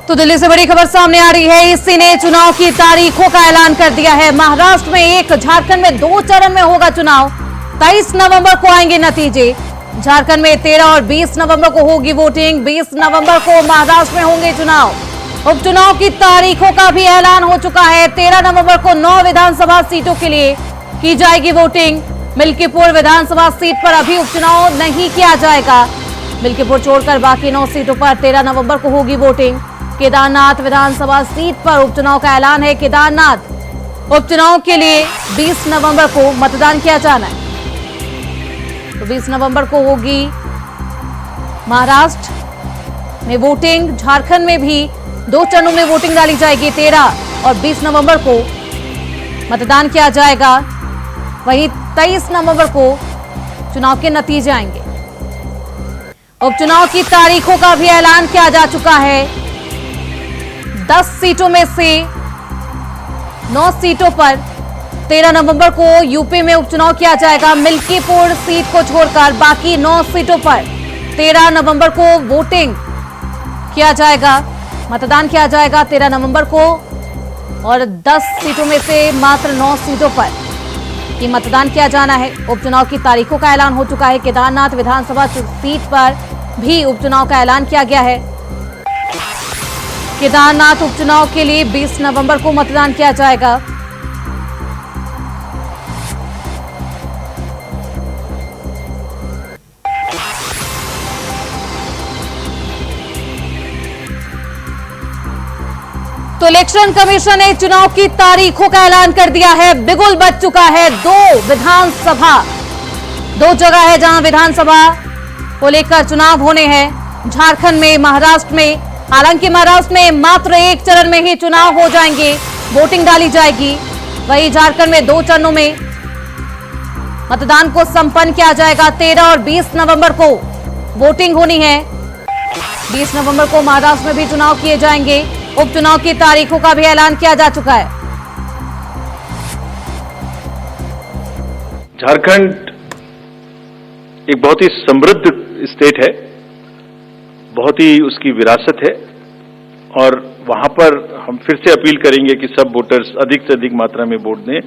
तो दिल्ली से बड़ी खबर सामने आ रही है। इसी ने चुनाव की तारीखों का ऐलान कर दिया है। महाराष्ट्र में एक, झारखंड में 2 चरण में होगा चुनाव। 23 नवंबर को आएंगे नतीजे। झारखंड में 13 और 20 नवंबर को होगी वोटिंग। 20 नवंबर को महाराष्ट्र में होंगे चुनाव। उपचुनाव की तारीखों का भी ऐलान हो चुका है। 13 नवंबर को 9 विधानसभा सीटों के लिए की जाएगी वोटिंग। मिल्कीपुर विधानसभा सीट पर अभी उपचुनाव नहीं किया जाएगा। मिल्कीपुर छोड़कर बाकी 9 सीटों पर 13 नवंबर को होगी वोटिंग। केदारनाथ विधानसभा सीट पर उपचुनाव का ऐलान है। केदारनाथ उपचुनाव के लिए 20 नवंबर को मतदान किया जाना है। तो 20 नवंबर को होगी महाराष्ट्र में वोटिंग। झारखंड में भी 2 चरणों में वोटिंग डाली जाएगी। 13 और 20 नवंबर को मतदान किया जाएगा। वहीं 23 नवंबर को चुनाव के नतीजे आएंगे। उपचुनाव की तारीखों का भी ऐलान किया जा चुका है। 10 सीटों में से 9 सीटों पर 13 नवंबर को यूपी में उपचुनाव किया जाएगा। मिल्कीपुर सीट को छोड़कर बाकी 9 सीटों पर 13 नवंबर को वोटिंग किया जाएगा, मतदान किया जाएगा 13 नवंबर को। और 10 सीटों में से मात्र 9 सीटों पर ये मतदान किया जाना है। उपचुनाव की तारीखों का ऐलान हो चुका है। केदारनाथ विधानसभा सीट पर भी उपचुनाव का ऐलान किया गया है। केदारनाथ उपचुनाव के लिए 20 नवंबर को मतदान किया जाएगा। तो इलेक्शन कमीशन ने चुनाव की तारीखों का ऐलान कर दिया है। बिगुल बज चुका है। 2 जगह है जहां विधानसभा को लेकर चुनाव होने हैं। झारखंड में, महाराष्ट्र में। हालांकि महाराष्ट्र में मात्र 1 चरण में ही चुनाव हो जाएंगे, वोटिंग डाली जाएगी। वहीं झारखंड में 2 चरणों में मतदान को संपन्न किया जाएगा। 13 और 20 नवंबर को वोटिंग होनी है। 20 नवंबर को महाराष्ट्र में भी चुनाव किए जाएंगे। उपचुनाव की तारीखों का भी ऐलान किया जा चुका है। झारखंड एक बहुत ही समृद्ध स्टेट है, बहुत ही उसकी विरासत है और वहां पर हम फिर से अपील करेंगे कि सब वोटर्स अधिक से अधिक मात्रा में वोट दें।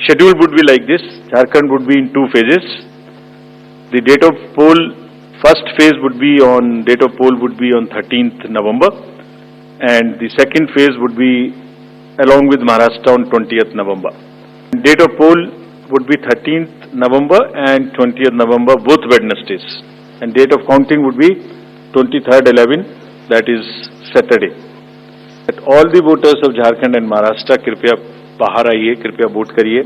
Schedule would be like this: Jharkhand would be in 2 phases. The date of poll, first phase would be on, date of poll would be on 13th November, and the second phase would be along with Maharashtra on 20th November. Date of poll would be 13th November and 20th November, both Wednesdays, and date of counting would be 23rd 11, that is Saturday. That all the voters of Jharkhand and Maharashtra कृपया बाहर आइए, कृपया vote करिए।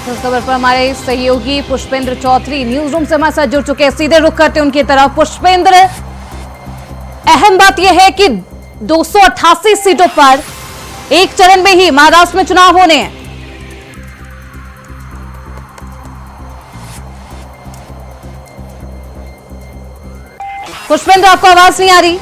इस खबर पर हमारे सहयोगी पुष्पेंद्र चौधरी न्यूज रूम से हमारे साथ जुड़ चुके हैं। सीधे रुख करते हैं उनकी तरफ। पुष्पेंद्र, अहम बात यह है कि 288 सीटों पर 1 चरण में ही महाराष्ट्र में चुनाव होने हैं। पुष्पेंद्र, आपको आवाज नहीं आ रही?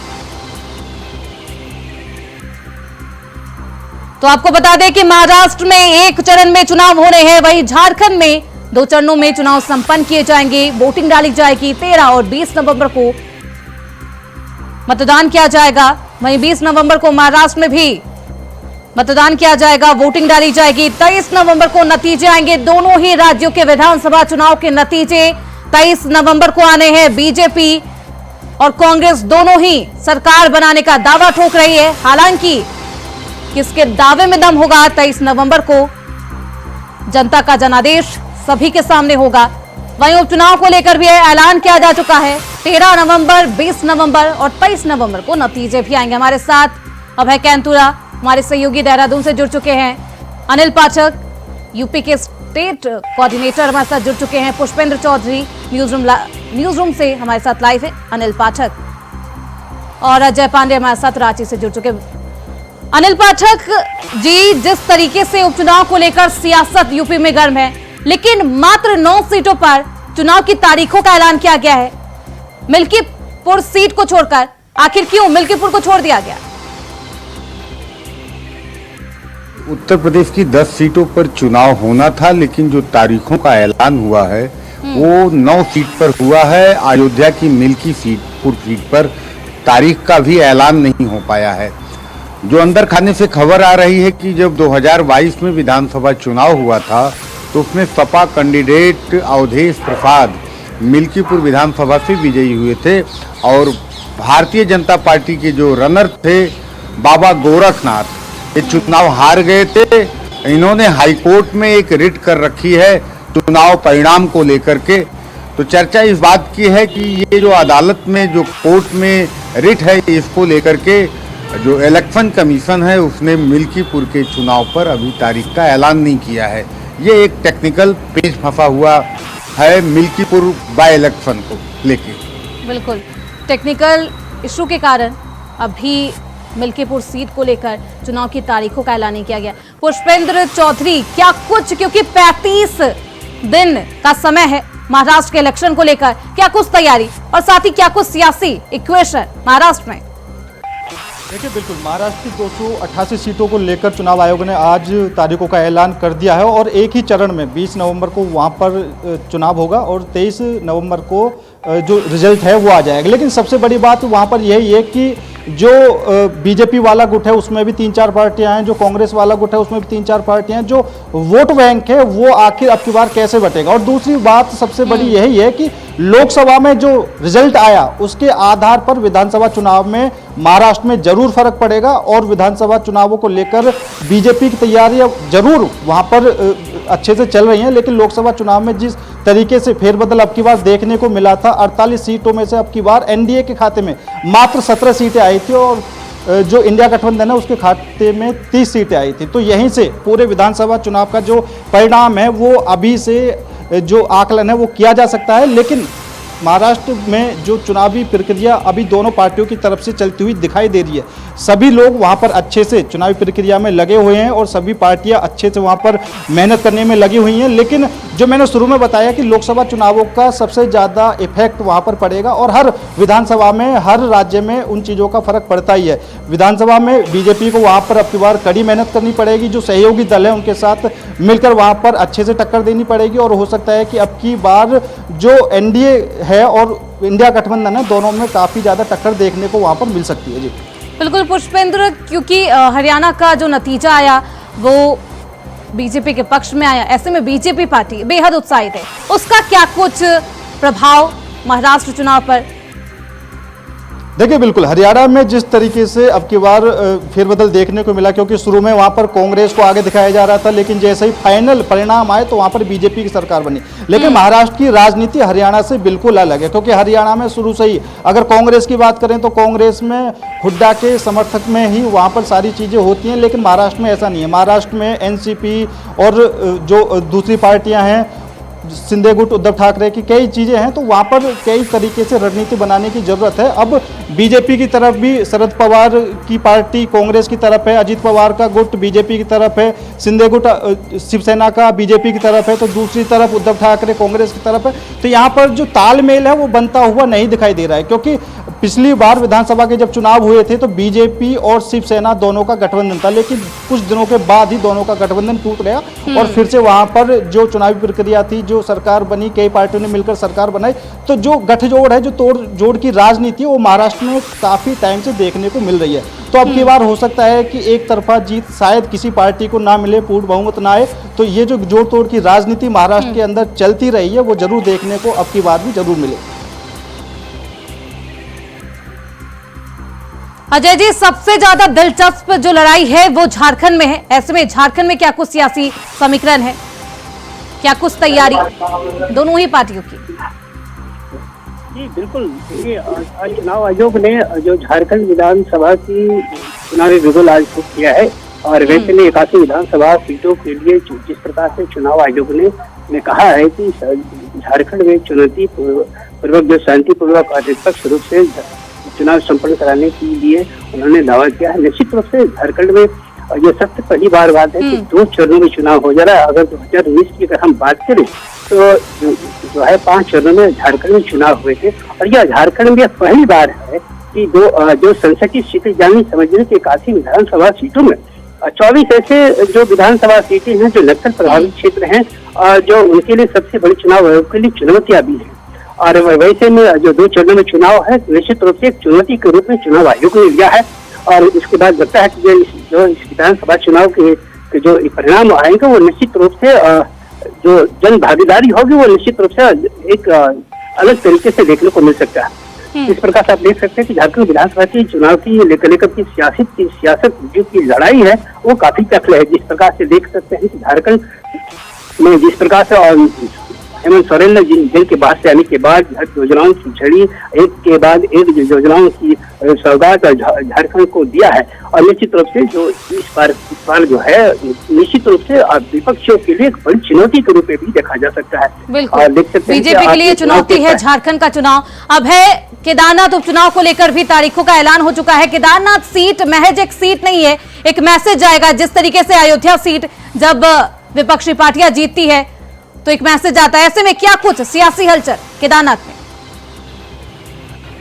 तो आपको बता दें कि महाराष्ट्र में 1 चरण में चुनाव होने हैं। वहीं झारखंड में 2 चरणों में चुनाव संपन्न किए जाएंगे। वोटिंग डाली जाएगी। 13 और 20 नवंबर को मतदान किया जाएगा। वहीं 20 नवंबर को महाराष्ट्र में भी मतदान किया जाएगा, वोटिंग डाली जाएगी। 23 नवंबर को नतीजे आएंगे। दोनों ही राज्यों के विधानसभा चुनाव के नतीजे 23 नवंबर को आने हैं। बीजेपी और कांग्रेस दोनों ही सरकार बनाने का दावा ठोक रही है। हालांकि किसके दावे में दम होगा, 23 नवंबर को जनता का जनादेश सभी के सामने होगा। वहीं उपचुनाव को लेकर भी ऐलान किया जा चुका है। 13 नवंबर, 20 नवंबर और 23 नवंबर को नतीजे भी आएंगे। हमारे साथ अभय कैंतुरा, हमारे सहयोगी देहरादून से जुड़ चुके हैं। अनिल पाठक, यूपी के स्टेट कोऑर्डिनेटर, हमारे साथ जुड़ चुके हैं। पुष्पेंद्र चौधरी, न्यूज रूम से हमारे साथ लाइव है अनिल पाठक। और अजय पांडे हमारे साथ रांची से जुड़ चुके हैं। अनिल पाठक जी, जिस तरीके से उपचुनाव को लेकर सियासत यूपी में गर्म है, लेकिन मात्र 9 सीटों पर चुनाव की तारीखों का ऐलान किया गया है। मिल्कीपुर सीट को छोड़कर आखिर क्यों मिल्कीपुर को छोड़ दिया गया? उत्तर प्रदेश की 10 सीटों पर चुनाव होना था, लेकिन जो तारीखों का ऐलान हुआ है वो 9 सीट पर हुआ है। अयोध्या की मिल्कीपुर सीट पर तारीख का भी ऐलान नहीं हो पाया है। जो अंदर खाने से खबर आ रही है कि जब 2022 में विधानसभा चुनाव हुआ था तो उसमें सपा कैंडिडेट अवधेश प्रसाद मिल्कीपुर विधानसभा से विजयी हुए थे और भारतीय जनता पार्टी के जो रनर थे बाबा गोरखनाथ ये चुनाव हार गए थे। इन्होंने हाईकोर्ट में एक रिट कर रखी है चुनाव परिणाम को लेकर के। तो चर्चा इस बात की है कि ये जो अदालत में जो कोर्ट में रिट है इसको लेकर के जो इलेक्शन कमीशन है उसने मिल्कीपुर के चुनाव पर अभी तारीख का ऐलान नहीं किया है। ये एक टेक्निकल पेच फंसा हुआ है मिल्कीपुर बाय इलेक्शन को लेके। बिल्कुल टेक्निकल इशू के कारण अभी मिल्कीपुर सीट को लेकर चुनाव की तारीखों का ऐलान नहीं किया गया। पुष्पेंद्र चौधरी, क्या कुछ, क्योंकि 35 दिन का समय है महाराष्ट्र के इलेक्शन को लेकर, क्या कुछ तैयारी और साथ ही क्या कुछ सियासी इक्वेशन महाराष्ट्र में? देखिए बिल्कुल, महाराष्ट्र की 288 सीटों को लेकर चुनाव आयोग ने आज तारीखों का ऐलान कर दिया है और एक ही चरण में 20 नवंबर को वहां पर चुनाव होगा और 23 नवंबर को जो रिजल्ट है वो आ जाएगा। लेकिन सबसे बड़ी बात वहां पर यही है कि जो बीजेपी वाला गुट है उसमें भी 3-4 पार्टियां हैं, जो कांग्रेस वाला गुट है उसमें भी 3-4 पार्टियां हैं, जो वोट बैंक है वो आखिर अब की बार कैसे बटेगा। और दूसरी बात सबसे बड़ी यही है कि लोकसभा में जो रिजल्ट आया उसके आधार पर विधानसभा चुनाव में महाराष्ट्र में जरूर फर्क पड़ेगा और विधानसभा चुनावों को लेकर बीजेपी की तैयारियां जरूर वहां पर अच्छे से चल रही हैं। लेकिन लोकसभा चुनाव में जिस तरीके से फेरबदल अब की बार देखने को मिला था, 48 सीटों में से अब की बार एनडीए के खाते में मात्र 17 सीटें आई थी और जो इंडिया गठबंधन है उसके खाते में 30 सीटें आई थी। तो यहीं से पूरे विधानसभा चुनाव का जो परिणाम है वो अभी से जो आकलन है वो किया जा सकता है। लेकिन महाराष्ट्र में जो चुनावी प्रक्रिया अभी दोनों पार्टियों की तरफ से चलती हुई दिखाई दे रही है। सभी लोग वहां पर अच्छे से चुनावी प्रक्रिया में लगे हुए हैं और सभी पार्टियां अच्छे से वहां पर मेहनत करने में लगी हुई हैं। लेकिन जो मैंने शुरू में बताया कि लोकसभा चुनावों का सबसे ज़्यादा इफेक्ट वहां पर पड़ेगा और हर विधानसभा में हर राज्य में उन चीज़ों का फर्क पड़ता ही है। विधानसभा में बीजेपी को वहां पर अब की बार कड़ी मेहनत करनी पड़ेगी, जो सहयोगी दल है उनके साथ मिलकर वहां पर अच्छे से टक्कर देनी पड़ेगी और हो सकता है कि अब की बार जो एनडीए है और इंडिया गठबंधन है दोनों में काफ़ी ज़्यादा टक्कर देखने को वहां पर मिल सकती है। जी बिल्कुल पुष्पेंद्र, क्योंकि हरियाणा का जो नतीजा आया वो बीजेपी के पक्ष में आया, ऐसे में बीजेपी पार्टी बेहद उत्साहित है, उसका क्या कुछ प्रभाव महाराष्ट्र चुनाव पर? देखिए बिल्कुल, हरियाणा में जिस तरीके से अब की बार फेरबदल देखने को मिला, क्योंकि शुरू में वहां पर कांग्रेस को आगे दिखाया जा रहा था लेकिन जैसे ही फाइनल परिणाम आए तो वहां पर बीजेपी की सरकार बनी। लेकिन महाराष्ट्र की राजनीति हरियाणा से बिल्कुल अलग है, क्योंकि हरियाणा में शुरू से ही अगर कांग्रेस की बात करें तो कांग्रेस में हुड्डा के समर्थक में ही वहां पर सारी चीज़ें होती हैं, लेकिन महाराष्ट्र में ऐसा नहीं है। महाराष्ट्र में एनसीपी और जो दूसरी पार्टियाँ हैं शिंदे गुट उद्धव ठाकरे की कई चीज़ें हैं, तो वहाँ पर कई तरीके से रणनीति बनाने की ज़रूरत है। अब बीजेपी की तरफ भी शरद पवार की पार्टी कांग्रेस की तरफ है, अजीत पवार का गुट बीजेपी की तरफ है, शिंदे गुट शिवसेना का बीजेपी की तरफ है, तो दूसरी तरफ उद्धव ठाकरे कांग्रेस की तरफ है। तो यहाँ पर जो तालमेल है वो बनता हुआ नहीं दिखाई दे रहा है, क्योंकि पिछली बार विधानसभा के जब चुनाव हुए थे तो बीजेपी और शिवसेना दोनों का गठबंधन था, लेकिन कुछ दिनों के बाद ही दोनों का गठबंधन टूट गया और फिर से वहां पर जो चुनावी प्रक्रिया थी, जो सरकार बनी, कई पार्टियों ने मिलकर सरकार बनाई, तो जो गठजोड़ है, जो तोड़ जोड़ की राजनीति है वो महाराष्ट्र में काफी टाइम से देखने को मिल रही है। तो अब की बार हो सकता है कि एक तरफा जीत शायद किसी पार्टी को ना मिले, पूर्ण बहुमत ना आए, तो ये जो जोड़ तोड़ की राजनीति महाराष्ट्र के अंदर चलती रही है वो जरूर देखने को अब की बार भी जरूर मिले। अजय जी, सबसे ज्यादा दिलचस्प जो लड़ाई है वो झारखंड में है, ऐसे में झारखंड में क्या कुछ सियासी समीकरण है, क्या कुछ तैयारी दोनों ही पार्टियों की? जी बिल्कुल, देखिए आज चुनाव आयोग ने जो झारखंड विधानसभा की चुनावी बिगुल आज शुरू किया है और वैसे में 81 विधानसभा सीटों के लिए जिस प्रकार से चुनाव आयोग ने कहा है कि झारखंड में चुनौती पूर्वक जो शांतिपूर्वक और निष्पक्ष रूप से चुनाव संपन्न कराने के लिए उन्होंने दावा किया है। निश्चित रूप से झारखंड में ये सबसे पहली बार बात है कि 2 चरणों में चुनाव हो जा रहा है। अगर 2019 की अगर हम बात करें तो जो है 5 चरणों में झारखंड में चुनाव हुए थे और यह झारखंड में पहली बार है कि जो संसदीय सीटें यानी समझने की 81 विधानसभा सीटों में 24 ऐसे जो विधानसभा सीटें हैं जो नक्सल प्रभावित क्षेत्र हैं, जो उनके लिए सबसे बड़ी चुनाव आयोग के लिए चुनौतियां भी है। और वैसे में जो 2 चरणों में चुनाव है, निश्चित रूप से एक चुनौती के रूप में चुनाव आयोग ने लिया है। और इसके बाद लगता है कि जो इस विधानसभा चुनाव के जो परिणाम आएंगे वो निश्चित रूप से जो जन भागीदारी होगी वो निश्चित रूप से एक अलग तरीके से देखने को मिल सकता है। इस प्रकार से आप देख सकते हैं कि झारखंड विधानसभा की चुनाव की लेकर की सियासत जो की लड़ाई है वो काफी तकड़ है। जिस प्रकार से देख सकते हैं कि झारखंड में जिस प्रकार से हेमंत सोरेन ने जेल के बाहर से आने के बाद योजनाओं की झड़ी एक के बाद एक योजनाओं की सौगात झारखंड को दिया है। और निश्चित रूप से जो इस बार जो है निश्चित रूप से विपक्षियों के लिए एक बड़ी चुनौती के रूप में भी देखा जा सकता है। बिल्कुल, और देख सकते हैं बीजेपी के लिए चुनौती है झारखंड का चुनाव। अब है केदारनाथ उपचुनाव को लेकर भी तारीखों का ऐलान हो चुका है। केदारनाथ सीट महज एक सीट नहीं है, एक मैसेज जाएगा। जिस तरीके से अयोध्या सीट जब विपक्षी पार्टियां जीतती है तो एक मैसेज आता है। ऐसे में क्या कुछ सियासी हलचल केदारनाथ में?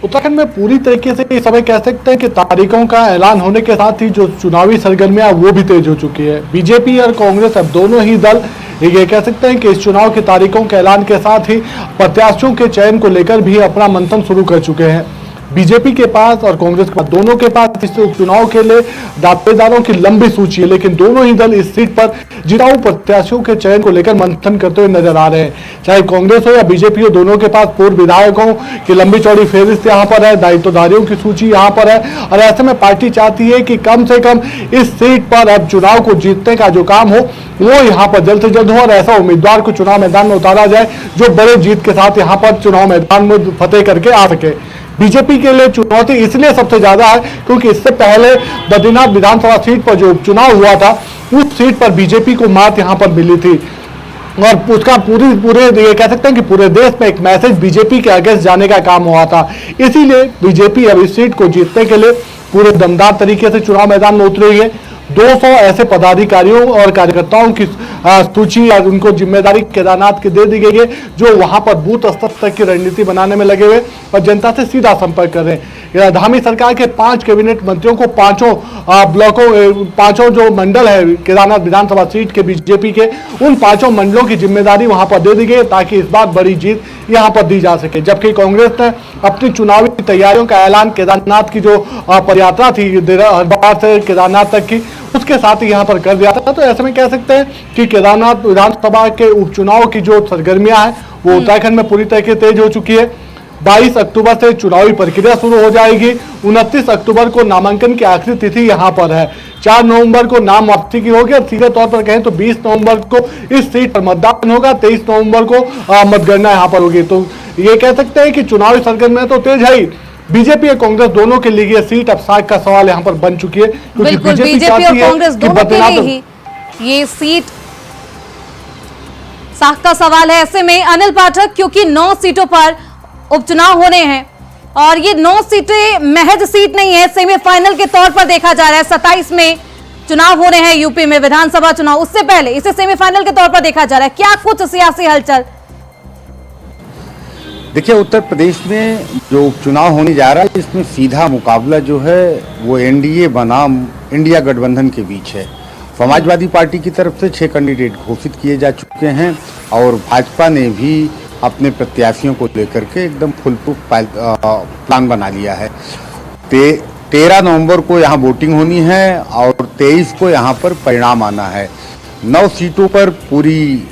उत्तराखंड में पूरी तरीके से इस समय कह सकते हैं कि तारीखों का ऐलान होने के साथ ही जो चुनावी सरगर्मियां वो भी तेज हो चुकी है। बीजेपी और कांग्रेस अब दोनों ही दल ये कह सकते हैं कि इस चुनाव की तारीखों के ऐलान के साथ ही प्रत्याशियों के चयन को लेकर भी अपना मंथन शुरू कर चुके हैं। बीजेपी के पास और कांग्रेस के पास दोनों के पास इस उपचुनाव के लिए दावेदारों की लंबी सूची है, लेकिन दोनों ही दल इस सीट पर जिताऊ प्रत्याशियों के चयन को लेकर मंथन करते हुए नजर आ रहे हैं। चाहे कांग्रेस हो या बीजेपी हो, दोनों के पास पूर्व विधायकों की लंबी चौड़ी फेहरिस्त यहाँ पर है, दायित्वधारियों की सूची यहाँ पर है। और ऐसे में पार्टी चाहती है कि कम से कम इस सीट पर अब चुनाव को जीतने का जो काम हो वो यहाँ पर जल्द से जल्द हो और ऐसा उम्मीदवार को चुनाव मैदान में उतारा जाए जो बड़े जीत के साथ यहाँ पर चुनाव मैदान में फतेह करके आ सके। बीजेपी के लिए चुनौती इसलिए सबसे ज्यादा है क्योंकि इससे पहले बद्रीनाथ विधानसभा सीट पर जो उपचुनाव हुआ था उस सीट पर बीजेपी को मात यहां पर मिली थी और उसका पूरे ये कह सकते हैं कि पूरे देश में एक मैसेज बीजेपी के अगेंस्ट जाने का काम हुआ था। इसीलिए बीजेपी अब इस सीट को जीतने के लिए पूरे दमदार तरीके से चुनाव मैदान में उतरी है। 200 ऐसे पदाधिकारियों और कार्यकर्ताओं की सूची और उनको जिम्मेदारी केदारनाथ की दे दी गई है जो वहां पर बूथ स्तर तक की रणनीति बनाने में लगे हुए और जनता से सीधा संपर्क कर रहे हैं। धामी सरकार के 5 कैबिनेट मंत्रियों को 5 जो मंडल है केदारनाथ विधानसभा सीट के बीजेपी के, उन 5 मंडलों की जिम्मेदारी वहां पर दे दी गई ताकि इस बार बड़ी जीत यहां पर दी जा सके। जबकि कांग्रेस ने अपनी चुनावी तैयारियों का ऐलान केदारनाथ की जो पदयात्रा थी हरिद्वार से केदारनाथ तक की उसके साथ ही यहां पर कर दिया था। तो ऐसे में कह सकते हैं कि केदारनाथ विधानसभा के उपचुनाव की जो सरगर्मियां हैं वो उत्तराखंड में पूरी तरह से तेज हो चुकी है। 22 अक्टूबर से चुनावी प्रक्रिया शुरू हो जाएगी। 29 अक्टूबर को नामांकन की आखिरी तिथि यहां पर है। 4 नवंबर को नाम वापसी की होगी और सीधे तौर पर कहें तो 20 नवंबर को इस सीट पर मतदान होगा। 23 नवंबर को मतगणना यहां पर होगी। तो ये कह सकते हैं कि चुनावी सरगर्मियां तो तेज है ही। बीजेपी और कांग्रेस दोनों के लिए ये सीट अब साख का सवाल यहाँ पर बन चुकी है क्योंकि बीजेपी और कांग्रेस दोनों के लिए ही ये सीट साख का सवाल है। ऐसे में अनिल पाठक, क्योंकि 9 सीटों पर उपचुनाव होने हैं और ये 9 सीटें महज सीट नहीं है, सेमीफाइनल के तौर पर देखा जा रहा है। 27 में चुनाव होने हैं यूपी में विधानसभा चुनाव, उससे पहले इसे सेमीफाइनल के तौर पर देखा जा रहा है। क्या कुछ सियासी हलचल? देखिए, उत्तर प्रदेश में जो उपचुनाव होने जा रहा है इसमें सीधा मुकाबला जो है वो एनडीए बनाम इंडिया गठबंधन के बीच है। समाजवादी पार्टी की तरफ से 6 कैंडिडेट घोषित किए जा चुके हैं और भाजपा ने भी अपने प्रत्याशियों को लेकर के एकदम फुल प्रूफ प्लान बना लिया है। 13 नवंबर को यहाँ वोटिंग होनी है और 23 को यहाँ पर परिणाम आना है। 9 सीटों पर पूरी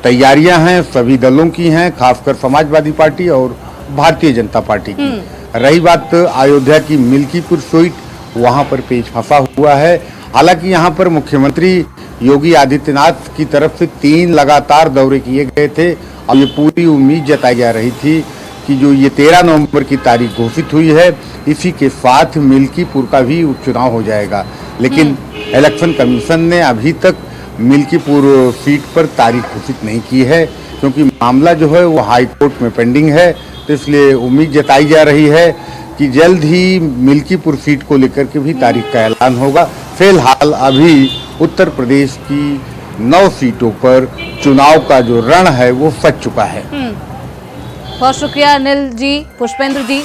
तैयारियां हैं, सभी दलों की हैं, खासकर समाजवादी पार्टी और भारतीय जनता पार्टी की। रही बात अयोध्या की मिल्कीपुर सीट, वहां पर पेच फंसा हुआ है। हालांकि यहां पर मुख्यमंत्री योगी आदित्यनाथ की तरफ से 3 लगातार दौरे किए गए थे और ये पूरी उम्मीद जताई जा रही थी कि जो ये 13 नवंबर की तारीख घोषित हुई है इसी के साथ मिल्कीपुर का भी उपचुनाव हो जाएगा। लेकिन इलेक्शन कमीशन ने अभी तक मिल्कीपुर सीट पर तारीख घोषित नहीं की है क्योंकि मामला जो है वो हाई कोर्ट में पेंडिंग है। तो इसलिए उम्मीद जताई जा रही है कि जल्द ही मिल्कीपुर सीट को लेकर के भी तारीख का ऐलान होगा। फिलहाल अभी उत्तर प्रदेश की 9 सीटों पर चुनाव का जो रण है वो सज चुका है। बहुत शुक्रिया अनिल जी, पुष्पेंद्र जी,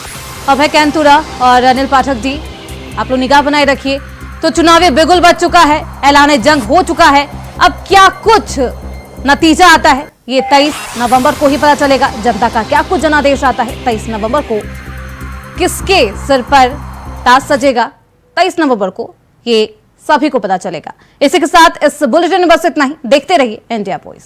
अभय कैंतुरा और अनिल पाठक जी। आप लोग निगाह बनाए रखिए। तो चुनावी बिगुल बज चुका है, ऐलान जंग हो चुका है। अब क्या कुछ नतीजा आता है ये 23 नवंबर को ही पता चलेगा। जनता का क्या कुछ जनादेश आता है 23 नवंबर को, किसके सिर पर ताज सजेगा 23 नवंबर को, ये सभी को पता चलेगा। इसी के साथ इस बुलेटिन में बस इतना ही। देखते रहिए इंडिया वॉइस।